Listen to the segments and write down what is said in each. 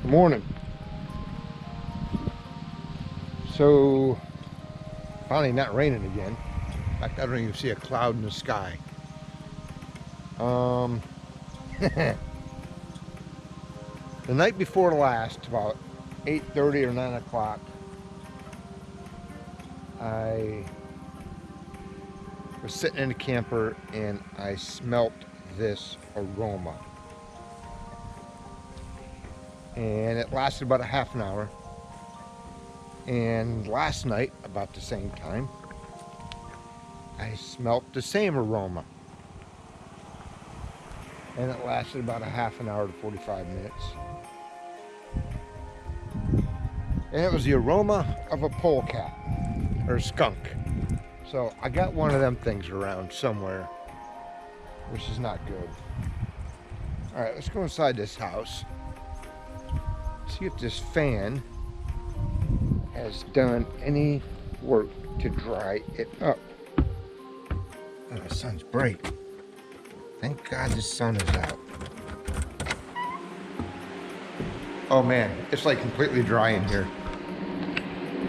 Good morning. So, finally not raining again. In fact, I don't even see a cloud in the sky. The night before last, about 8:30 or 9 o'clock, I was sitting in the camper and I smelt this aroma. And it lasted about a half an hour. And last night, about the same time, I smelt the same aroma. And it lasted about a half an hour to 45 minutes. And it was the aroma of a polecat or a skunk. So I got one of them things around somewhere, which is not good. All right, let's go inside this house. See if this fan has done any work to dry it up. Oh, the sun's bright. Thank God the sun is out. Oh man, it's like completely dry in here.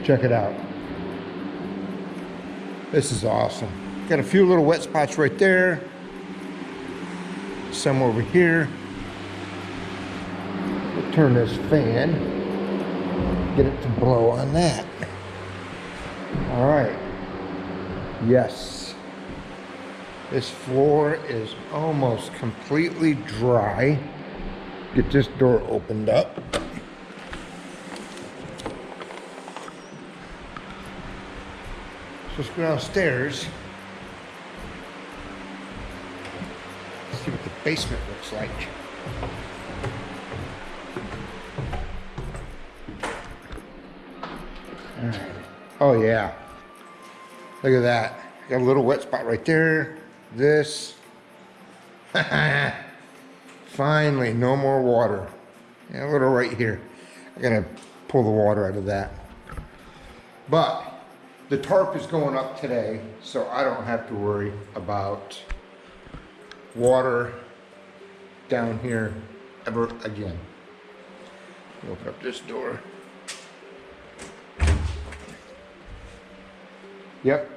Check it out. This is awesome. Got a few little wet spots right there. Some over here. We'll turn this fan. Get it to blow on that. All right. Yes. This floor is almost completely dry. Get this door opened up. So let's go downstairs. See what the basement looks like. All right. Oh yeah. Look at that. Got a little wet spot right there. This. Finally, no more water. And a little right here. I gotta pull the water out of that. But the tarp is going up today, so I don't have to worry about water down here ever again. Open up this door. Yep.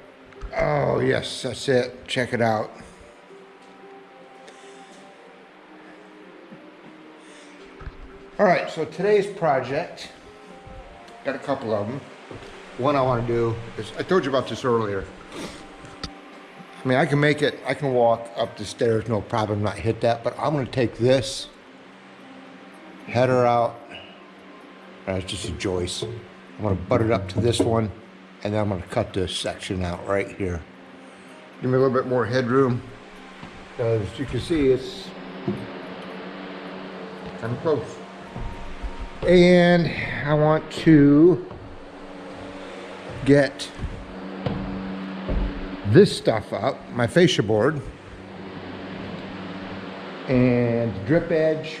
Oh yes, that's it. Check it out. All right, so today's project, got a couple of them. One I want to do is, I told you about this earlier. I mean, I can make it, I can walk up the stairs, no problem, not hit that, but I'm going to take this header out. It's just a joist. I'm going to butt it up to this one, and then I'm going to cut this section out right here. Give me a little bit more headroom, because you can see it's kind of close. And I want to get this stuff up, my fascia board, and drip edge,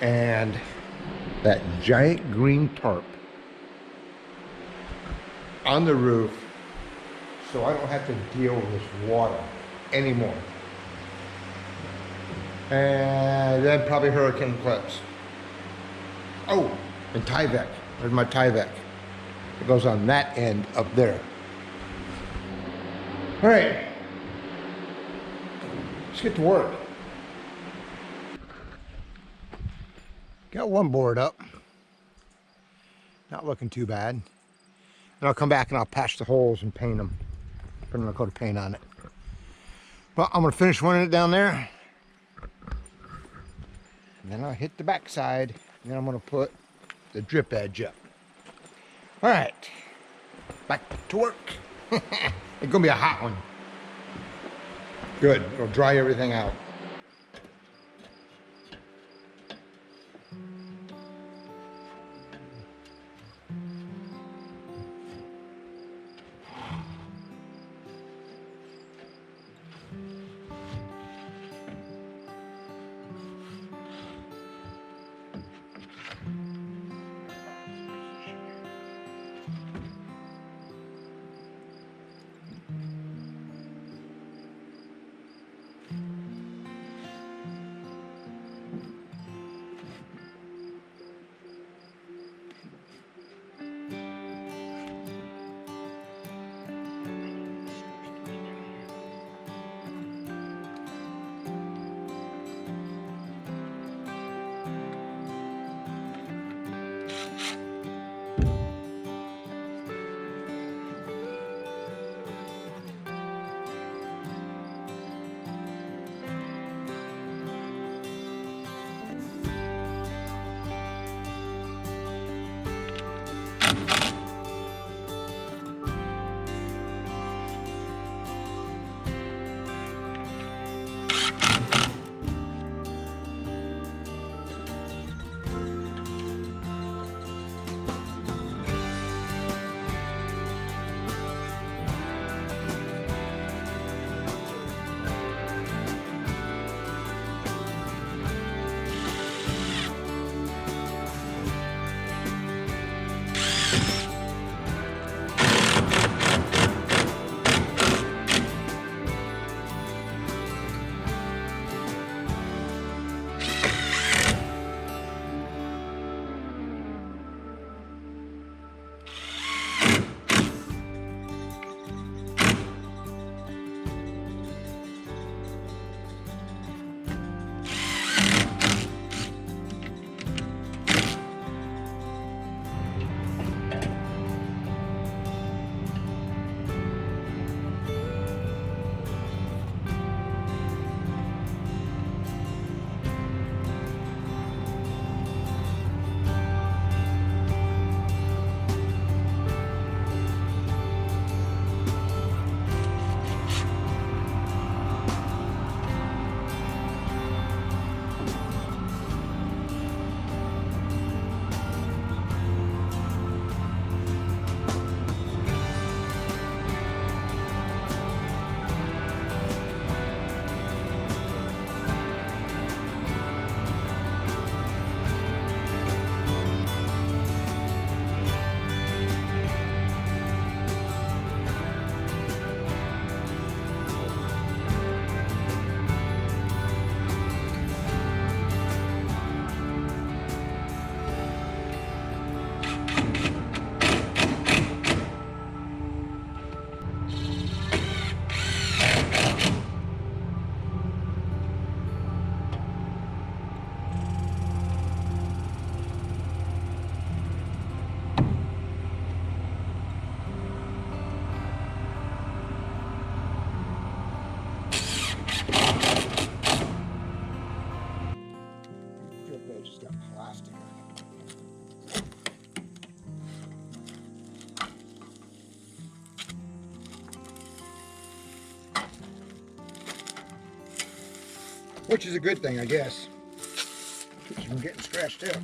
and that giant green tarp on the roof, so I don't have to deal with this water anymore. And then probably hurricane clips. Oh, and Tyvek. There's my Tyvek. It goes on that end up there. All right, let's get to work. Got one board up. Not looking too bad. And I'll come back and I'll patch the holes and paint them. Put a coat of paint on it. But I'm gonna finish one of it down there. And then I'll hit the back side. And then I'm gonna put the drip edge up. All right, back to work. It's gonna be a hot one. Good, it'll dry everything out. which is a good thing, I guess. Keeps you from getting scratched out.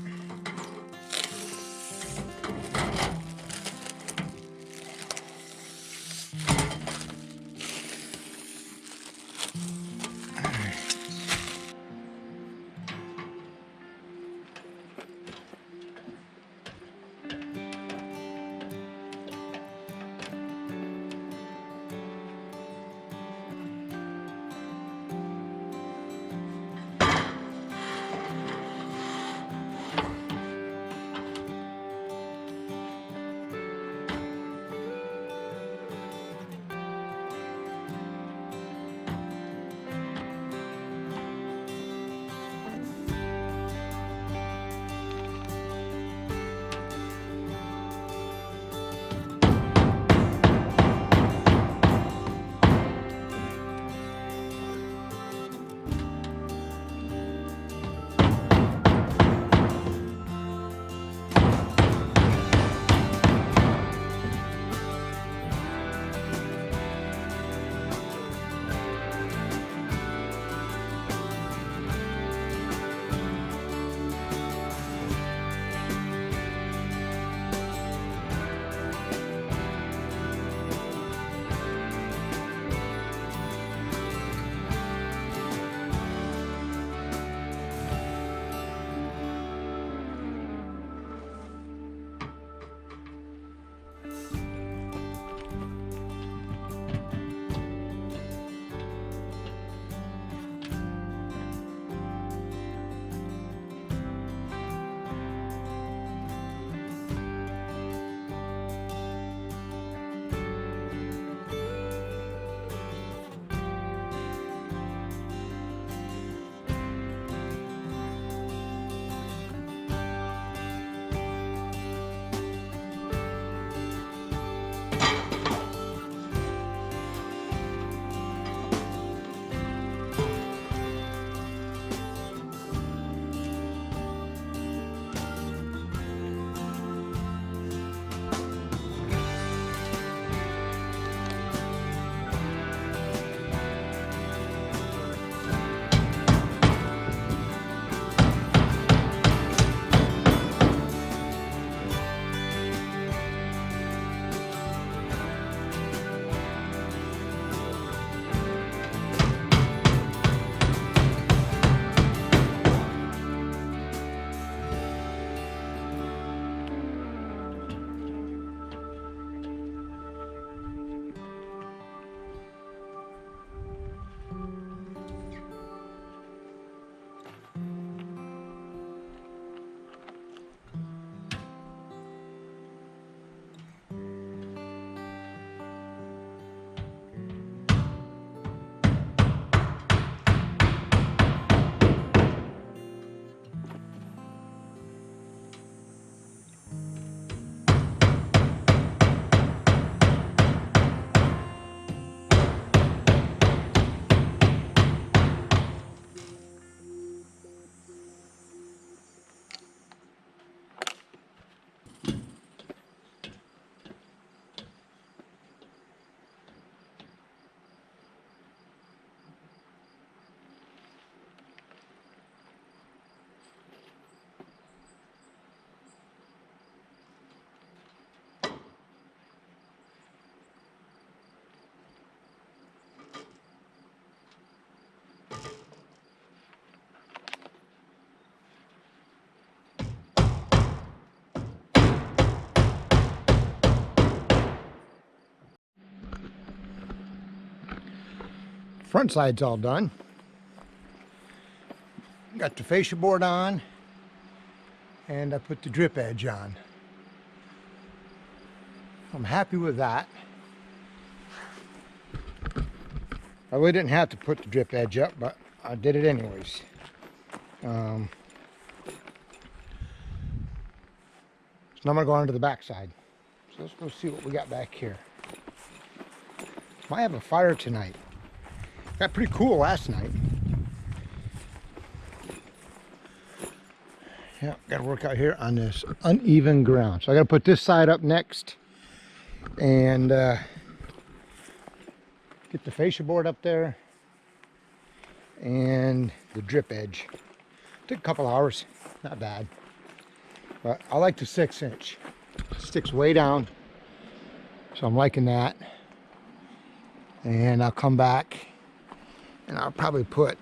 Front side's all done. Got the fascia board on, and I put the drip edge on. I'm happy with that. I really didn't have to put the drip edge up, but I did it anyways. So now I'm gonna go on to the back side. So let's go see what we got back here. Might have a fire tonight. Got pretty cool last night. Yeah, gotta work out here on this uneven ground. So I gotta put this side up next and get the fascia board up there and the drip edge. Took a couple hours, not bad. But I like the 6-inch. Sticks way down, so I'm liking that. And I'll come back and I'll probably put,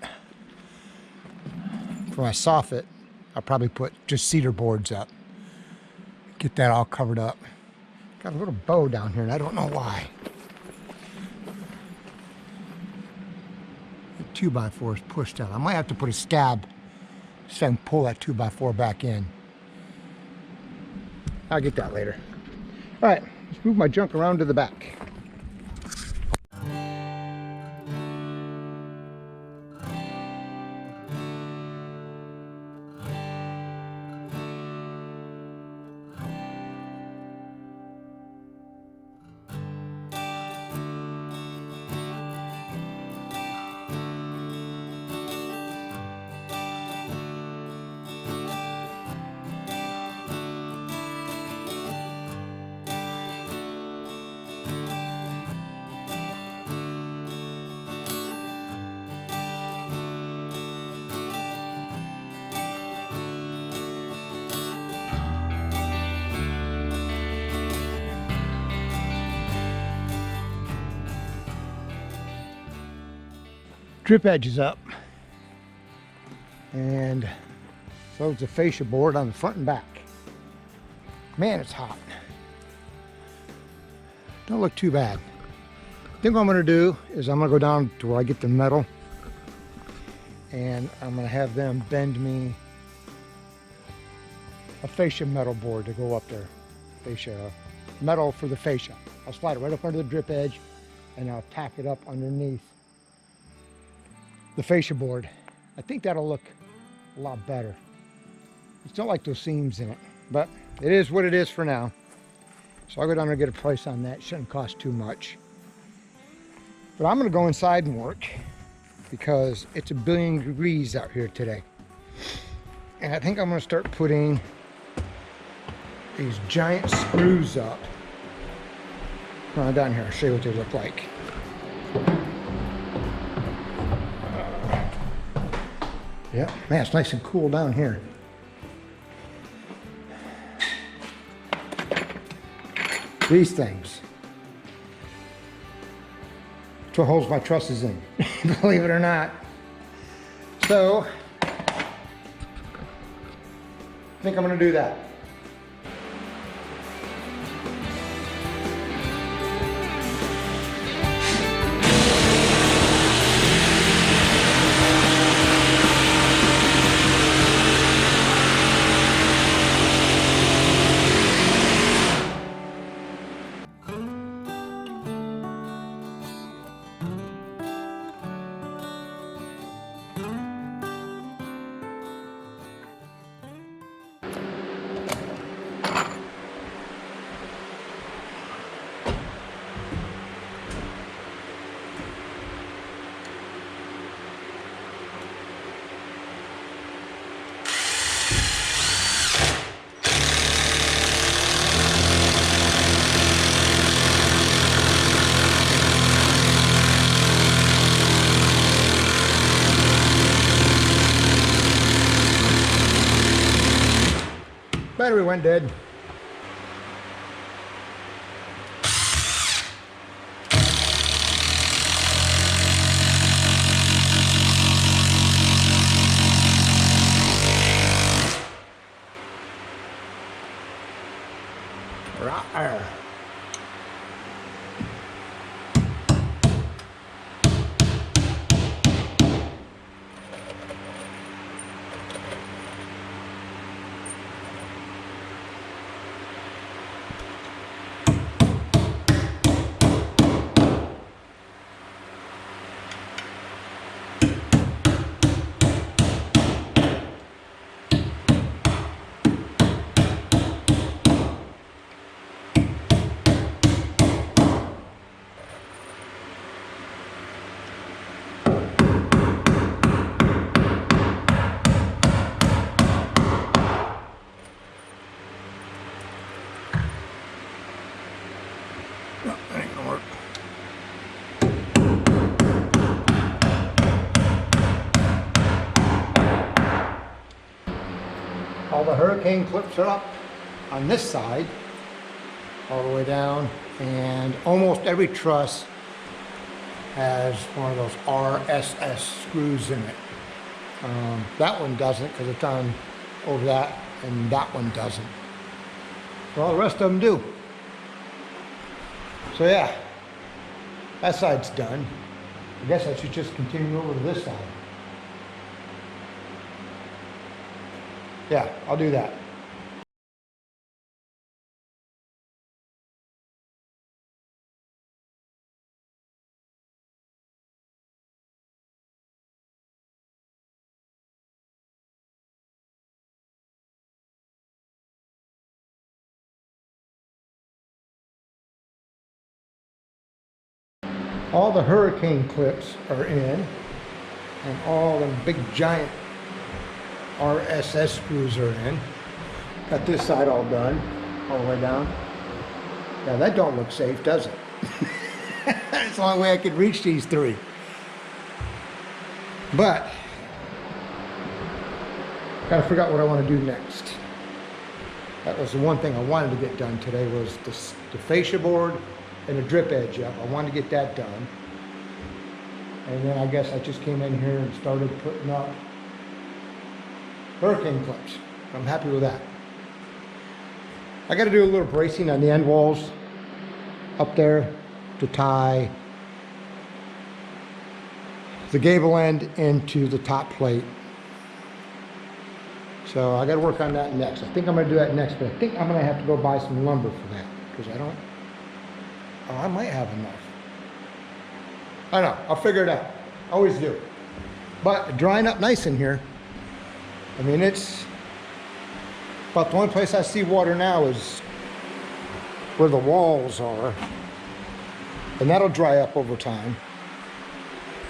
for my soffit, I'll probably put just cedar boards up. Get that all covered up. Got a little bow down here and I don't know why. The 2x4 is pushed down. I might have to put a scab so I can pull that 2x4 back in. I'll get that later. All right, let's move my junk around to the back. Drip edge is up, and so is the fascia board on the front and back. Man, it's hot. Don't look too bad. I think what I'm going to do is I'm going to go down to where I get the metal, and I'm going to have them bend me a fascia metal board to go up there. Fascia metal for the fascia. I'll slide it right up under the drip edge, and I'll tack it up underneath the fascia board. I think that'll look a lot better. I just don't like those seams in it, but it is what it is for now. So I'll go down there and get a price on that. It shouldn't cost too much. But I'm gonna go inside and work because it's 1,000,000,000 degrees out here today. And I think I'm gonna start putting these giant screws up. Down here, I'll show you what they look like. Yeah, man, it's nice and cool down here. These things. That's what holds my trusses in, believe it or not. So, I think I'm gonna do that. Battery went dead. Right there. All the hurricane clips are up on this side, all the way down, and almost every truss has one of those RSS screws in it. That one doesn't because it's on over that, and that one doesn't. So all the rest of them do. So yeah, that side's done. I guess I should just continue over to this side. Yeah, I'll do that. All the hurricane clips are in, and all the big giant RSS screws are in. Got this side all done, all the way down. Now that don't look safe, does it? That's the only way I could reach these three. But, gotta figure out what I want to do next. That was the one thing I wanted to get done today, was the fascia board and the drip edge up. I wanted to get that done. And then I guess I just came in here and started putting up hurricane clips. I'm happy with that. I got to do a little bracing on the end walls up there to tie the gable end into the top plate. So I got to work on that next. I think I'm going to do that next, but I think I'm going to have to go buy some lumber for that, because I don't. Oh, I might have enough. I don't know. I'll figure it out. Always do. But drying up nice in here. I mean, it's about the only place I see water now is where the walls are. And that'll dry up over time.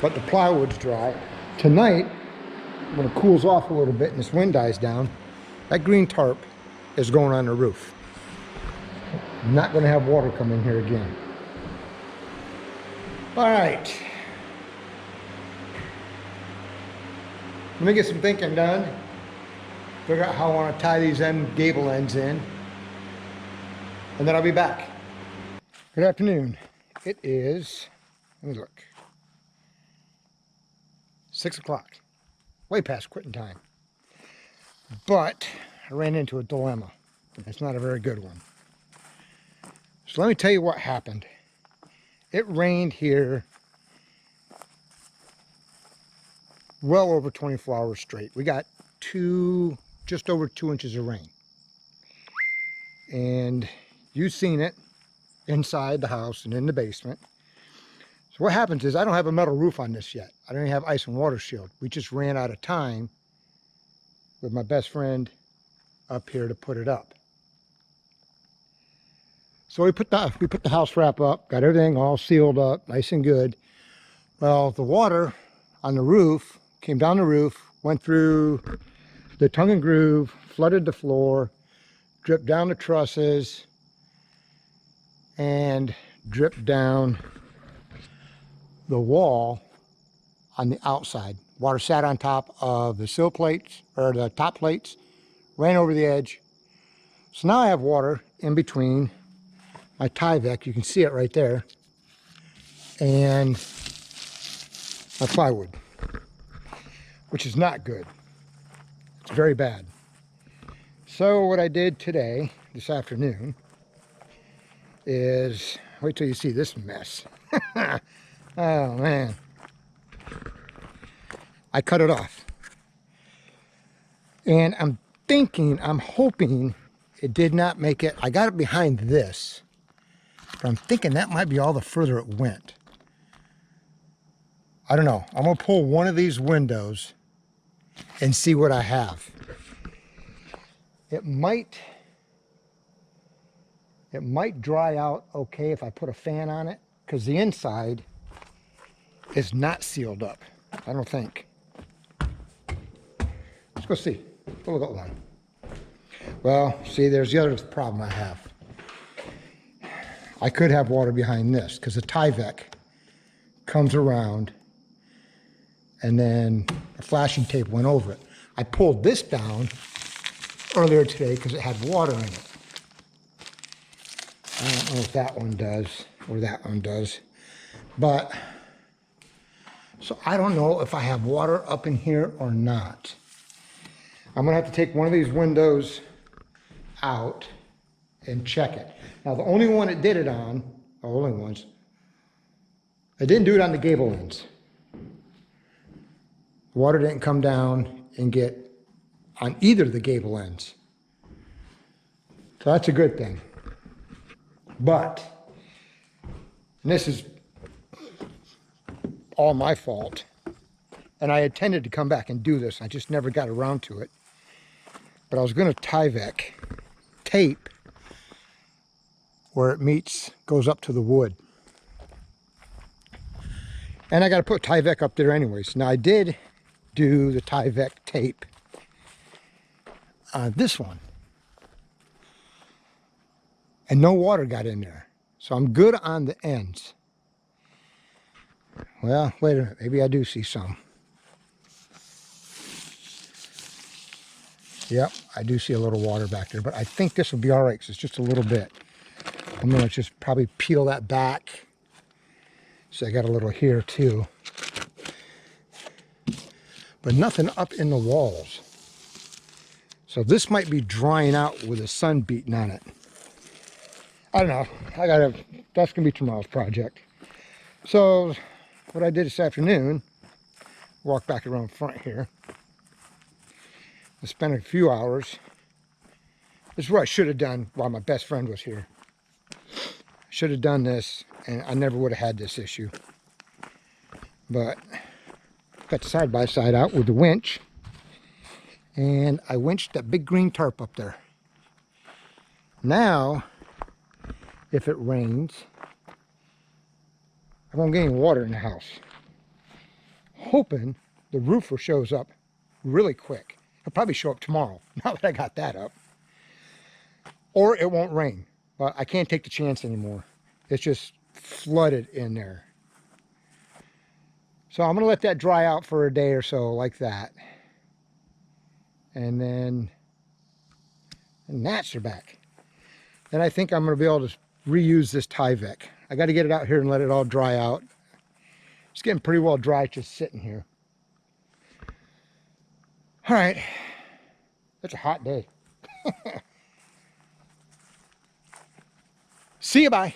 But the plywood's dry. Tonight, when it cools off a little bit and this wind dies down, that green tarp is going on the roof. I'm not going to have water come in here again. All right. Let me get some thinking done. Figure out how I want to tie these gable ends in. And then I'll be back. Good afternoon. It is, let me look, 6 o'clock. Way past quitting time. But I ran into a dilemma. It's not a very good one. So let me tell you what happened. It rained here well over 24 hours straight. We got just over 2 inches of rain. And you've seen it inside the house and in the basement. So what happens is I don't have a metal roof on this yet. I don't even have ice and water shield. We just ran out of time with my best friend up here to put it up. So we put the house wrap up, got everything all sealed up, nice and good. Well, the water on the roof came down the roof, went through the tongue and groove, flooded the floor, dripped down the trusses, and dripped down the wall on the outside. Water sat on top of the sill plates, or the top plates, ran over the edge. So now I have water in between my Tyvek, you can see it right there, and my plywood, which is not good. It's very bad. So what I did today, this afternoon, is, wait till you see this mess. Oh man. I cut it off. And I'm hoping it did not make it. I got it behind this, but I'm thinking that might be all the further it went. I don't know. I'm gonna pull one of these windows and see what I have. It might dry out okay if I put a fan on it, because the inside is not sealed up, I don't think. Let's go see. Go look at one. Well, see, there's the other problem I have. I could have water behind this, because the Tyvek comes around and then the flashing tape went over it. I pulled this down earlier today because it had water in it. I don't know if that one does or that one does, but so I don't know if I have water up in here or not. I'm gonna have to take one of these windows out and check it. Now the only one it did it on, the only ones, I didn't do it on the gable ends. Water didn't come down and get on either of the gable ends. So that's a good thing. But, and this is all my fault, and I intended to come back and do this, I just never got around to it. But I was gonna Tyvek tape where it meets, goes up to the wood. And I gotta put Tyvek up there anyways. Now I did do the Tyvek tape on this one. And no water got in there. So I'm good on the ends. Well, wait a minute, maybe I do see some. Yep, I do see a little water back there, but I think this will be all right because it's just a little bit. I'm gonna just probably peel that back. So I got a little here too. But nothing up in the walls. So this might be drying out with the sun beating on it. I don't know, that's gonna be tomorrow's project. So what I did this afternoon, walk back around front here. I spent a few hours. This is what I should have done while my best friend was here. I should have done this and I never would have had this issue. But got the side-by-side out with the winch. And I winched that big green tarp up there. Now, if it rains, I won't get any water in the house. Hoping the roofer shows up really quick. He'll probably show up tomorrow, now that I got that up. Or it won't rain, but I can't take the chance anymore. It's just flooded in there. So I'm gonna let that dry out for a day or so like that. And then the gnats are back. Then I think I'm gonna be able to reuse this Tyvek. I gotta get it out here and let it all dry out. It's getting pretty well dry just sitting here. All right, it's a hot day. See you, bye.